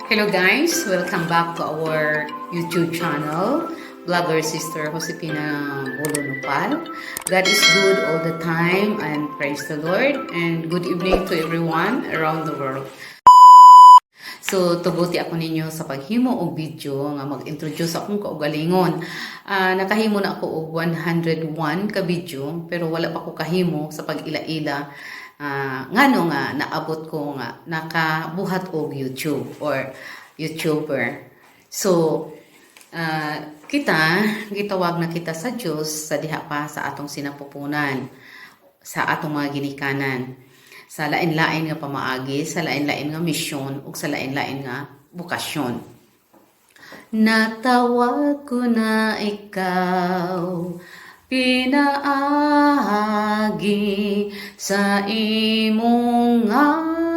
Hello guys, welcome back to our YouTube channel, Vlogger Sister Josefina Bolonopal. God is good all the time and praise the Lord, and good evening to everyone around the world. So, tubuti ako ninyo sa paghimo og video nga mag-introduce akong kaugalingon. Nakahimo na ako og 101 ka video pero wala pa ko kahimo sa pag-ila-ila. Ngano nga naabot ko nga nakabuhat og YouTube or YouTuber. So, gitawag na kita sa Diyos sa diha pa sa atong sinapupunan, sa atong mga ginikanan, sa lain-lain nga pamaagi, sa lain-lain nga misyon, ug sa lain-lain nga bukasyon. Natawag ko na ikaw, pinaagi sa imong ngalan.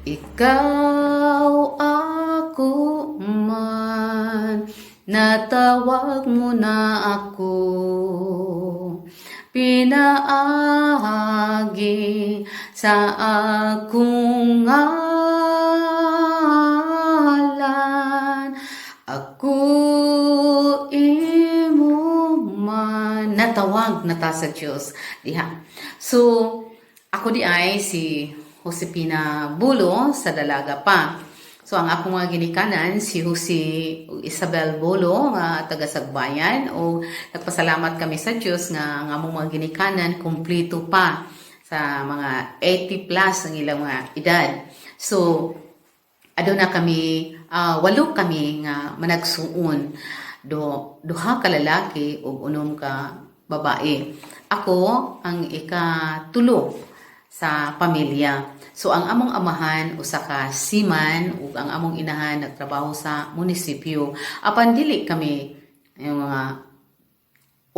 Ikaw ako man, natawag mo na ako, pinaagi sa akong ngalan. Ako imo man, natawag na ta sa Diyos diha. So ako di ay si Josefina Bulo sa dalaga pa. So ang akong mga ginikanan si Jose Isabel Bulo nga taga Sagbayan, o nagpasalamat kami sa Dios nga among mga ginikanan kumpleto pa sa mga 80 plus ang ilang mga edad. So aduna kami 8 kami nga managsuon, duha ka lalaki ug 6 ka babae. Ako ang ikatulo sa pamilya. So ang among amahan usa ka seaman ug ang among inahan nagtrabaho sa munisipyo. Apan dili kami yung mga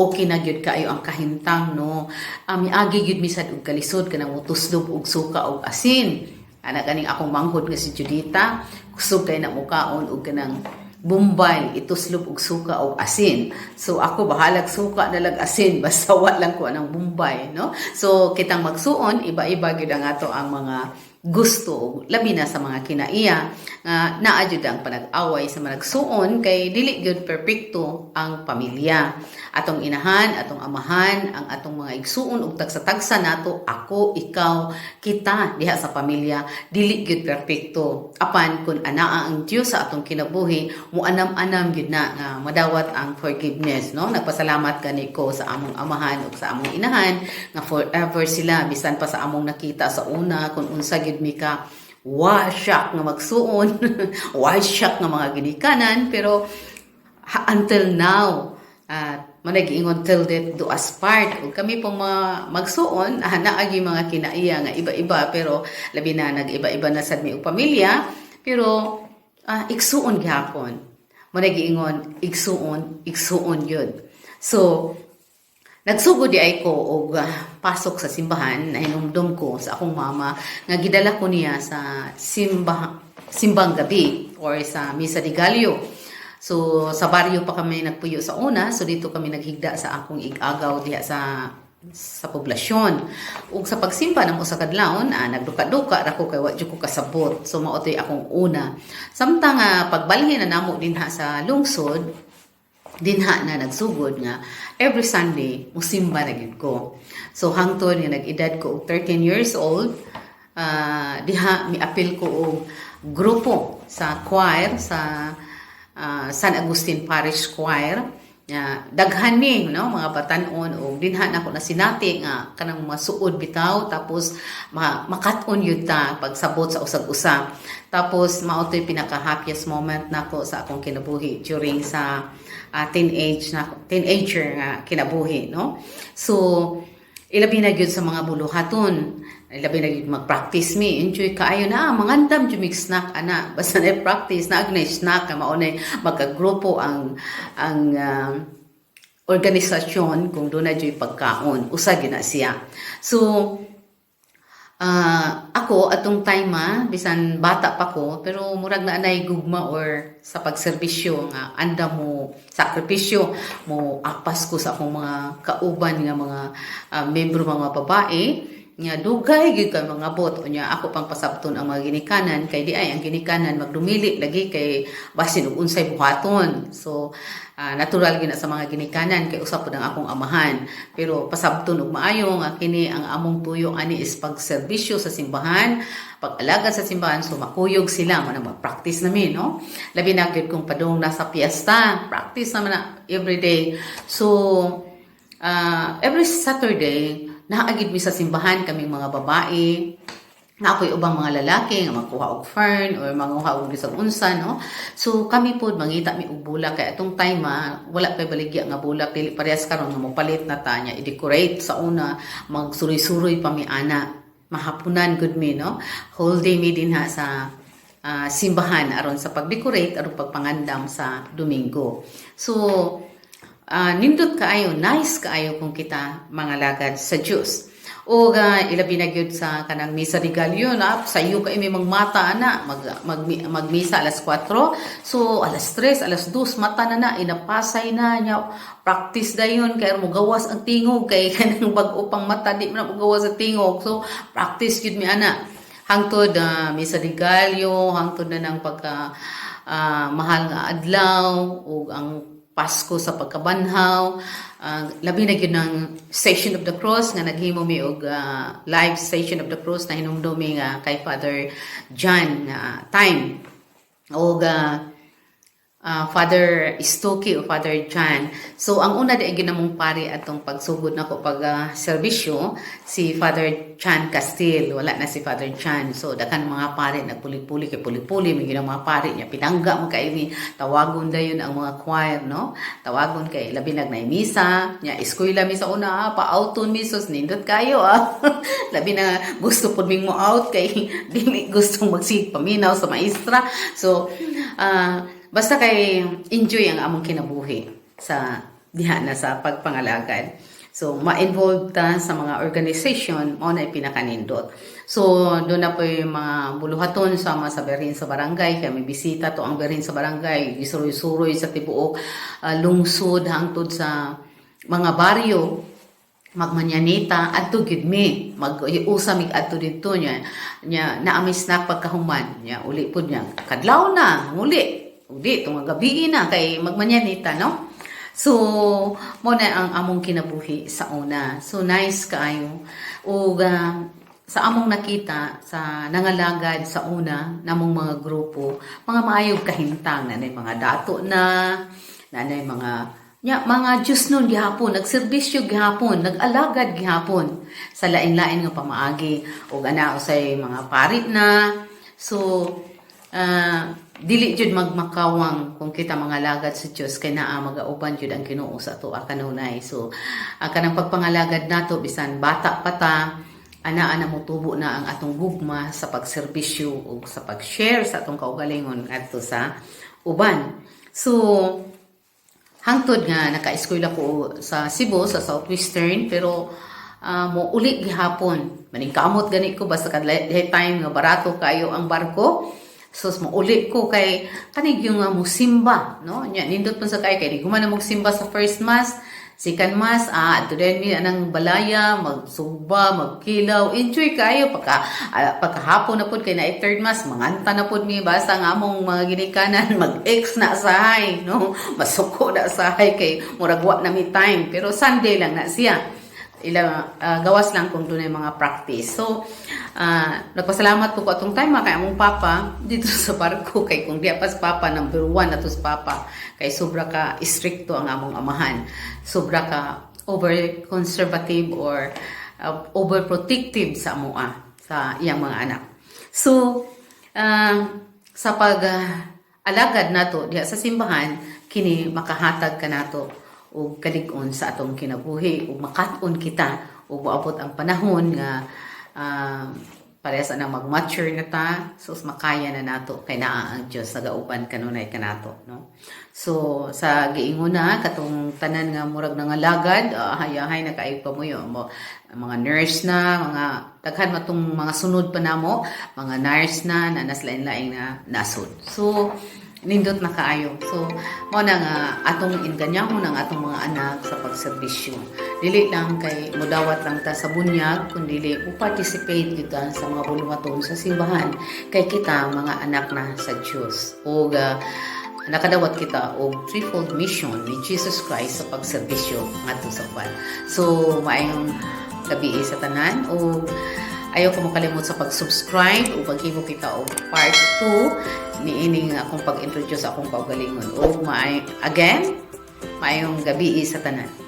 okay na gyud kaayo ang kahimtang, no. Miagi gyud misad og kalisod kanang utuslob og suka og asin. Ana kaning akong manghod nga si Judita, kusog kay na mukaon og kanang Bombay, ituslob og suka og asin. So ako bahalag suka nalag asin basta lang ko anang Bombay, no? So kitang magsuon, iba-iba gyud ang ato ang mga gusto, labi na sa mga kinaiya nga naa jud ang panag-away sa managsuon kay dili gyud perpekto ang pamilya. Atong inahan, atong amahan, ang atong mga igsuon ug tagsa-tagsa nato, ako, ikaw, kita diha sa pamilya, dili gyud perpekto. Apan kun anaa ang Dios sa atong kinabuhi, muanam-anam gyud na nga madawat ang forgiveness, no? Nagpasalamat gani ko sa among amahan ug sa among inahan nga forever sila bisan pa sa among nakita sa una kun unsa gyud mi ka wasyak nga magsuon, wasyak nga mga ginikanan, pero until now, managingon till death do us part. Ug kami pong mga magsuon, naagi mga kinaiya nga iba-iba, pero labi na nag-iba-iba na sad mi og pamilya, pero igsuon gyapon. Managingon igsuon yun. So nagsugod di ay ko og pasok sa simbahan na hinumdum ko sa akong mama nga gidala ko niya sa simbang gabi or sa Misa de Gallo. So sa baryo pa kami nagpuyo sa una, so dito kami naghigda sa akong igagaw diha sa poblasyon. Ug sa pagsimba ng usa ka adlawon, nagduka-duka ra ko kay wa jud ko kasabot. So mao toy akong una. Samtang pagbalhin na namo dinha sa lungsod, dinha na nagsugod nga every Sunday musimba na gid ko. So hangtod nga nag-edad ko og 13 years old, diha miapil ko og grupo sa choir sa San Agustin Parish Choir. Daghan ni, no, mga batanon, og dinha na ako na sinati nga kanang masuod bitaw, tapos makat-on yun ta pagsabot sa usag-usa. Tapos maotoy pinaka-happiest moment nako sa akong kinabuhi during sa teenager nga kinabuhi, no. So ilabi na gyud sa mga buluhaton, ilabi na gyud mag-practice mi, enjoy kaayo na mangandam jud mig snack ana, basta na practice na agnay snack nga mao nay magkagrupo ang organisasyon kung doon na jud pagkaon usa gyud na siya. So ako atong time bisan bata pa ko, pero murag na anay gugma or sa pagserbisyo nga anda mo sakripisyo mo apas ko sa akong mga kauban nga mga membro mga babae nga dugay gyud ka mga bot unya ako pang pasabton ang mga ginikanan kay di ay ang ginikanan magdumili lagi kay basin og unsay buhaton. So natural gyud na sa mga ginikanan kay usab pud ang akong amahan. Pero pasabton og maayo nga kini ang among tuyo ani is pagserbisyo sa simbahan, pag-alagad sa simbahan, so makuyog sila mo na mag-practice namin, no? Labi na gyud kung padung nasa piyesta, practice naman na every day. So every Saturday naagid mi sa simbahan kaming mga babae, na ako'y ubang mga lalaki nga magkuha og fern or manguha og bisag unsa, no? So kami pod mangita mi og bulak kay atong time wala pay baligya nga bulak dili parehas karon nga mopalit na ta nya i-decorate sa una, magsuroy-suroy pa mi ana, mahapunan gud mi, no? Whole day mi din ha sa simbahan aron sa pag-decorate aron pagpangandam sa Domingo. So nindot kaayo, nice kaayo kung kita mga lagad sa Diyos. O ilabi na gyud sa kanang misa de Gallo na sayo kay may magmata ana magmisa alas 4. So alas 3, alas 2 mata na inapasay na nya practice dayon kay mo gawas ang tingog kay kanang bag-o pang mata di man mo gawas ang tingog. So practice gyud mi ana hangtod misa de Gallo, hangtod na ng pagka mahal nga adlaw ug ang Pasko sa pagkabanhaw, labi na yun ng Station of the Cross nga naghimo mi og live Station of the Cross na hinumdumi nga kay Father John time og Father Istoki o Father John. So ang una di ginamong pari atong pagsugod nako pag serbisyo si Father John Castil, wala na si Father John. So dakan mga pari nagpuli-puli kay puli-puli may ginang mga pari niya pinangga mo kay ni tawagon dayon ang mga choir, no? Tawagon kay labi na misa nya eskwela mi sa una pa outon misos nindot kayo labi na gusto pud ming mo out kay dili gusto magsig paminaw sa maestra. So basta kay enjoy ang among kinabuhi sa diha na sa pagpangalagad. So ma-involved ta sa mga organization mo na pinakanindot. So doon na po yung mga buluhaton sama sa berhin sa barangay kay may bisita to ang berhin sa barangay gisuroy-suroy sa tibuok lungsod hangtod sa mga baryo magmanyanita adto gyud mi mag-usa mig adto didto nya naami snack pagkahuman nya uli pud nya kadlaw na uli udi itong gabi na kay magmanyanita, no? So mo na ang among kinabuhi sa una. So nice kaayo ug sa among nakita sa nangalagad sa una namong mga grupo mga maayog kahintang nanay mga dato na nanay mga Diyos nun gihapon, nagserbisyo gihapon, nag-alagad gihapon sa lain-lain nga pamaagi o usay mga parit na. So dili jud magmakawang kung kita mga lagad sa Dios kay naa magauban jud ang Ginoo sa ato kanunay. So kanang pagpangalagad nato bisan bata pa ta ana motubo na ang atong gugma sa pagserbisyo o sa pag-share sa atong kaugalingon adto sa uban. So hangtod nga naka-eskwela ko sa Cebu sa Southwestern pero mo uli gihapon maning kamot gani ko basta kad time nga barato kayo ang barko. So mauli ko kay kanig yung musimba, no? Nya nindot pun sa kay di guman na magsimba sa first mass, second mass, adto din mi anang balaya, magsugba, magkilaw, enjoy kayo pagkahapon na pud kay na third mass, manganta na pud mi basta nga among mga ginikanan mag-ex na sahay, no? Masuko na sahay kay murag wa na mi time, pero Sunday lang na siya. Gawas lang kung doon ay mga practice. So, nagpasalamat po ko atong time kay among papa dito sa barko kay kung di pas papa number 1 na to sa papa kay sobra ka stricto ang among amahan. Sobra ka over conservative or overprotective sa amoa sa iyang mga anak. So, sa pag alagad nato diha sa simbahan kini makahatag ka nato o kalig-on sa atong kinabuhi o makat-on kita o maabot ang panahon nga parehas na mag-mature na ta so makaya na nato kay naa ang Dios nagauban kanunay kanato, no? So sa giingon na katong tanan nga murag nangalagad hayahay na kay pamuyo mga nurse na mga daghan matong mga sunod pa namo mga nurse na naslain-laing na nasod. So nindot na kaayo. So mo na nga atong inganyahon ang atong mga anak sa pagserbisyo. Dili lang kay mudawat lang ta sa bunyag, kundi participate kita sa mga bulungaton sa simbahan kay kita mga anak na sa Dios. O nakadawat kita og threefold mission ni Jesus Christ sa pagserbisyo ngadto sa uban. So maayong gabi sa tanan o ayaw ko makalimot sa pag-subscribe o paghimo kita og part 2 ni ining akong pag-introduce akong kaugalingon. O again, maayong gabi sa tanan.